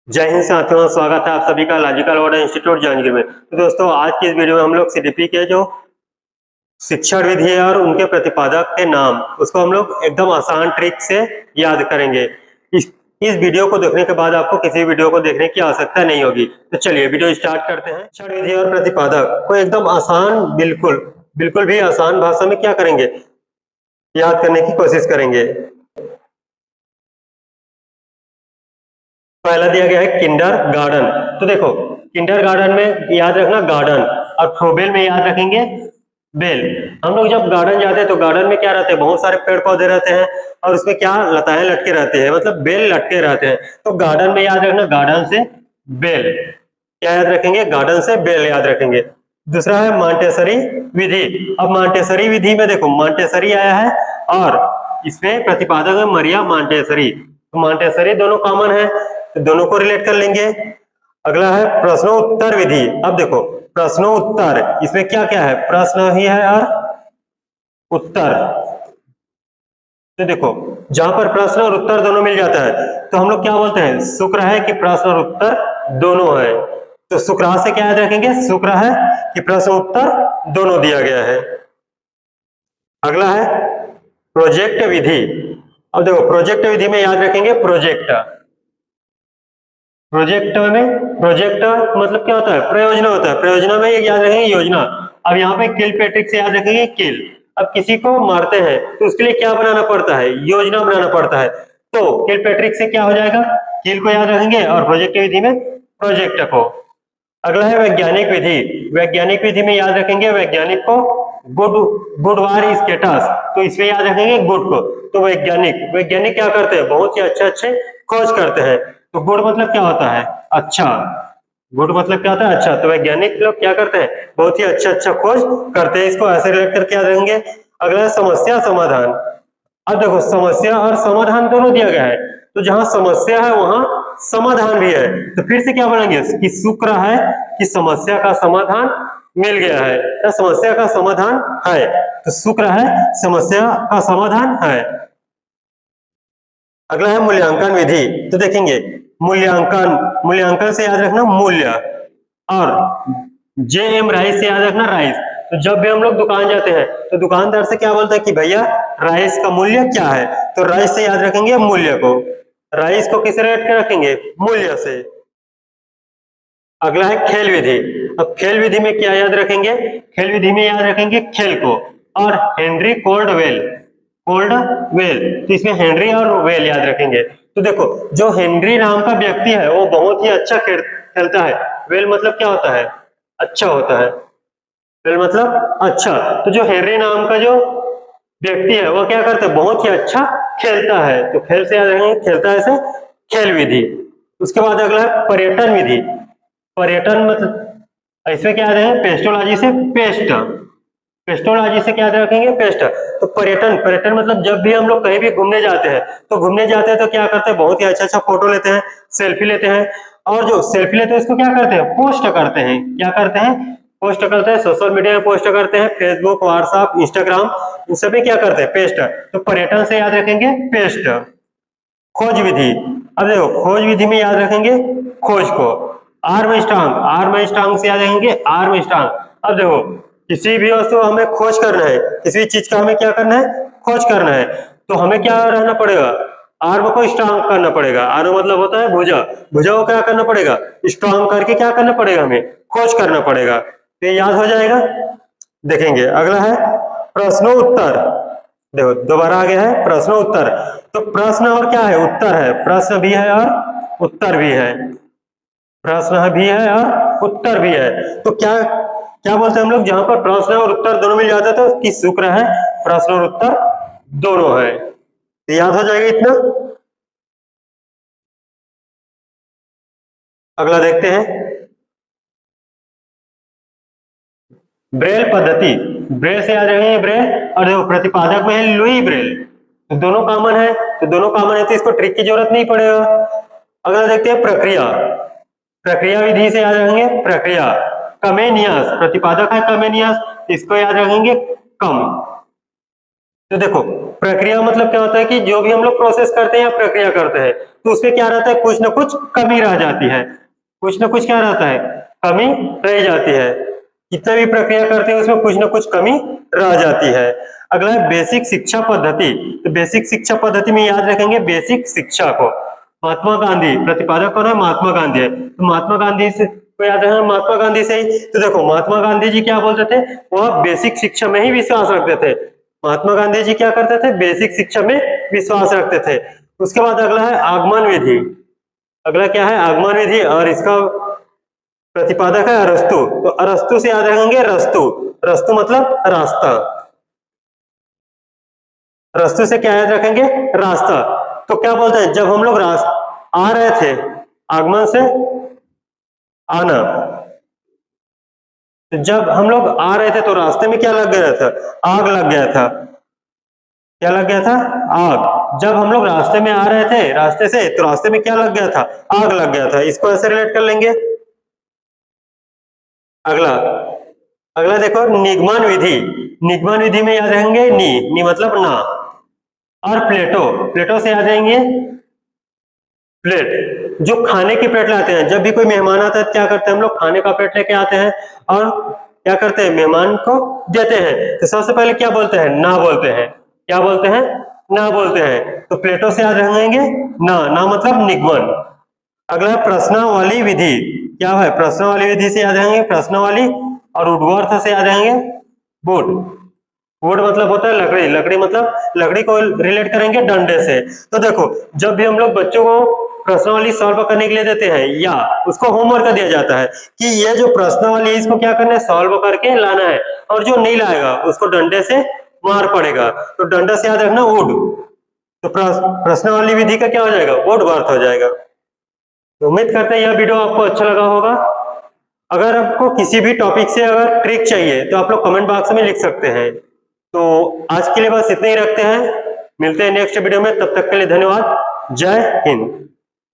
जय हिंद साथियों, स्वागत है आप सभी का लॉजिकल वर्ड इंस्टीट्यूट जांजगीर में। तो दोस्तों, आज की इस वीडियो में हम लोग सीडीपी के जो शिक्षण विधि है और उनके प्रतिपादक के नाम उसको हम लोग एकदम आसान ट्रिक से याद करेंगे। इस वीडियो को देखने के बाद आपको किसी वीडियो को देखने की आवश्यकता नहीं होगी। तो चलिए वीडियो स्टार्ट करते हैं। शिक्षण विधि और प्रतिपादक को एकदम आसान, बिल्कुल बिल्कुल भी आसान भाषा में क्या करेंगे, याद करने की कोशिश करेंगे। पहला दिया गया है किंडर गार्डन। तो देखो, किंडर गार्डन में याद रखना गार्डन, और फ्रोबेल में याद रखेंगे बेल। हम लोग जब गार्डन जाते हैं तो गार्डन में क्या रहते हैं, बहुत सारे पेड़ पौधे रहते हैं और उसमें क्या लताएं लटके रहती है, मतलब बेल लटके रहते हैं। तो गार्डन में याद रखना गार्डन से बेल, क्या याद रखेंगे, गार्डन से बेल याद रखेंगे। दूसरा है मॉन्टेसरी विधि। अब मॉन्टेसरी विधि में देखो, मॉन्टेसरी आया है और इसमें प्रतिपादक है मरिया मॉन्टेसरी। तो मॉन्टेसरी दोनों कॉमन है, तो दोनों को रिलेट कर लेंगे। अगला है प्रश्नोत्तर विधि। अब देखो, प्रश्नोत्तर, इसमें क्या क्या है, प्रश्न ही है और उत्तर। तो देखो, जहां पर प्रश्न और उत्तर दोनों मिल जाता है तो हम लोग क्या बोलते हैं, शुक्र है कि प्रश्न और उत्तर दोनों है। तो शुक्र से क्या याद रखेंगे, शुक्र है कि प्रश्न उत्तर दोनों दिया गया है। अगला है प्रोजेक्ट विधि। अब देखो, प्रोजेक्ट विधि में याद रखेंगे प्रोजेक्ट। प्रोजेक्ट में, प्रोजेक्ट मतलब क्या होता है, प्रयोजना होता है। प्रयोजना में याद रखेंगे योजना। अब यहाँ पे किल पैट्रिक से याद रखेंगे किल। अब किसी को मारते हैं तो उसके लिए क्या बनाना पड़ता है, योजना बनाना पड़ता है। तो किल पैट्रिक से क्या हो जाएगा, किल को याद रखेंगे और प्रोजेक्ट विधि में प्रोजेक्ट को। अगला है वैज्ञानिक विधि। वैज्ञानिक विधि में याद रखेंगे वैज्ञानिक को गुड, गुडवार स्टेटस, तो इसमें याद रखेंगे गुड को। तो वैज्ञानिक, वैज्ञानिक क्या करते हैं, बहुत ही अच्छे अच्छे खोज करते हैं। तो गुड मतलब क्या होता है, अच्छा। गुड मतलब क्या होता है, अच्छा। तो वैज्ञानिक लोग क्या करते हैं, बहुत ही अच्छा अच्छा खोज करते हैं। इसको ऐसे रिलेट करके याद रखेंगे। अगला है समस्या समाधान। अब देखो, समस्या और समाधान दोनों दिया गया है, तो जहां समस्या है वहां समाधान भी है। तो फिर से क्या बोलेंगे कि शुक्र है कि समस्या का समाधान मिल गया है, या समस्या का समाधान है। तो शुक्र है समस्या का समाधान है। अगला है मूल्यांकन विधि। तो देखेंगे, मूल्यांकन, मूल्यांकन से याद रखना मूल्य, और जे एम राइस से याद रखना राइस। तो जब भी हम लोग दुकान जाते हैं तो दुकानदार से क्या बोलता है कि भैया राइस का मूल्य क्या है, तो राइस से याद रखेंगे मूल्य को। राइस को किस रेट के रखेंगे, मूल्य से। अगला है खेल विधि। अब खेल विधि में क्या याद रखेंगे, खेल विधि में याद रखेंगे खेल को, और Henry cold well, cold well. तो इसमें हेनरी और वेल याद रखेंगे। तो देखो, जो हेनरी नाम का व्यक्ति है वो बहुत ही अच्छा खेलता है। वेल मतलब क्या होता है, अच्छा होता है। वेल मतलब अच्छा। तो जो हेनरी नाम का जो व्यक्ति है वो क्या करता है, बहुत ही अच्छा खेलता है। तो खेल से याद रखेंगे खेलता है से खेल विधि। उसके बाद अगला है पर्यटन विधि। पर्यटन मतलब इसमें क्या है, पेस्टोलॉजी से पेस्ट, पेस्टोलॉजी से क्या रखेंगे, पेस्ट। तो पर्यटन, पर्यटन मतलब जब भी हम लोग कहीं भी घूमने जाते हैं तो घूमने जाते हैं तो क्या करते हैं, बहुत ही अच्छा अच्छा फोटो लेते हैं, सेल्फी लेते हैं। और जो सेल्फी लेते हैं उसको क्या करते हैं, पोस्ट करते हैं। क्या करते हैं, पोस्ट करते हैं, सोशल मीडिया में पोस्ट करते हैं, फेसबुक, व्हाट्सएप, इंस्टाग्राम, इन सभी क्या करते हैं, पेस्ट। तो पर्यटन से याद रखेंगे पेस्ट। खोज विधि। अब देखो, खोज विधि में याद रखेंगे खोज को। आर्म स्ट्रांग, आर्म स्ट्रांग से याद रखेंगे आर्म स्ट्रांग। अब देखो, किसी भी वस्तु हमें खोज करना है, किसी भी चीज का हमें क्या करना है, खोज करना है, तो हमें क्या रहना पड़ेगा, आर्म को स्ट्रांग करना पड़ेगा। आर्म मतलब होता है भुजा, भुजा को क्या करना पड़ेगा, स्ट्रांग करके क्या करना पड़ेगा, हमें खोज करना पड़ेगा। तो ये याद हो जाएगा। देखेंगे अगला है प्रश्नोत्तर। देखो दोबारा आ गया है प्रश्नोत्तर। तो प्रश्न और क्या है, उत्तर है। प्रश्न भी है और उत्तर भी है, प्रश्न भी है और उत्तर भी है। तो क्या क्या बोलते हैं हम लोग, जहां पर प्रश्न और उत्तर दोनों मिल जाते हैं तो कि शुक्र है प्रश्न और उत्तर दोनों है। तो याद हो जाएगा इतना। अगला देखते हैं, ब्रेल पद्धति। ब्रेल से याद रखेंगे ब्रेल, और देखो प्रतिपादक में है लुई ब्रेल। तो दोनों कॉमन है, तो दोनों कॉमन है तो इसको ट्रिक की जरूरत नहीं पड़ेगा। अगला देखते हैं प्रक्रिया। प्रक्रिया विधि से याद रखेंगे प्रक्रिया। कमेनियस, प्रतिपादक है कमेनियस, इसको याद रखेंगे कम। तो देखो प्रक्रिया मतलब क्या होता है कि जो भी हम लोग प्रोसेस करते हैं या प्रक्रिया करते हैं तो उसमें क्या रहता है, कुछ ना कुछ कमी रह जाती है, कुछ ना कुछ क्या रहता है, कमी रह जाती है। कितना भी प्रक्रिया करते हैं उसमें कुछ ना कुछ कमी रह जाती है। अगला है बेसिक शिक्षा पद्धति। तो बेसिक शिक्षा पद्धति में याद रखेंगे बेसिक शिक्षा को। महात्मा गांधी, प्रतिपादक कौन है, महात्मा गांधी है, तो महात्मा गांधी से को याद रखना, महात्मा गांधी से ही। तो देखो महात्मा गांधी जी क्या बोलते थे, वह बेसिक शिक्षा में ही विश्वास रखते थे। महात्मा गांधी जी क्या करते थे, बेसिक शिक्षा में विश्वास रखते थे। उसके बाद अगला है आगमन विधि। अगला क्या है, आगमन विधि, और इसका प्रतिपादक है अरस्तु। तो अरस्तु से याद रखेंगे रस्तु, रस्तु मतलब रास्ता, रस्तु से क्या याद रखेंगे, रास्ता। तो क्या बोलते हैं, जब हम लोग आ रहे थे, आगमन से आना, तो जब हम लोग आ रहे थे तो रास्ते में क्या लग गया था, आग लग गया था। क्या लग गया था, आग। जब हम लोग रास्ते में आ रहे थे रास्ते से, तो रास्ते में क्या लग गया था, आग लग गया था। इसको ऐसे रिलेट कर लेंगे। अगला अगला देखो निगमन विधि। निगमन विधि में याद रहेंगे नी मतलब ना, और प्लेटो, प्लेटो से याद रहेंगे प्लेट, जो खाने की प्लेट लाते हैं। जब भी कोई मेहमान आता है क्या करते हैं, हम लोग खाने का प्लेट लेके आते हैं और क्या करते हैं, मेहमान को देते हैं। तो सबसे पहले क्या बोलते हैं, ना बोलते हैं। क्या बोलते हैं, ना बोलते हैं। तो प्लेटो से याद रहेंगे ना मतलब निगमन। अगला प्रश्नावली विधि। क्या है, प्रश्नावली विधि से याद रहेंगे प्रश्नावली, और उद्वर्थ से याद रहेंगे वुड। वुड मतलब होता है लकड़ी, लकड़ी मतलब लकड़ी को रिलेट करेंगे डंडे से। तो देखो जब भी हम लोग बच्चों को प्रश्नावली सॉल्व करने के लिए देते हैं या उसको होमवर्क दिया जाता है कि ये जो प्रश्नावली है इसको क्या करना है, सॉल्व करके लाना है, और जो नहीं लाएगा उसको डंडे से मार पड़ेगा। तो डंडा से याद रखना वुड। तो प्रश्नावली विधि का क्या हो जाएगा, वुड वर्थ हो जाएगा। तो उम्मीद करते हैं यह वीडियो आपको अच्छा लगा होगा। अगर आपको किसी भी टॉपिक से अगर ट्रिक चाहिए तो आप लोग कमेंट बॉक्स में लिख सकते हैं। तो आज के लिए बस इतना ही रखते हैं, मिलते हैं नेक्स्ट वीडियो में, तब तक के लिए धन्यवाद, जय हिंद।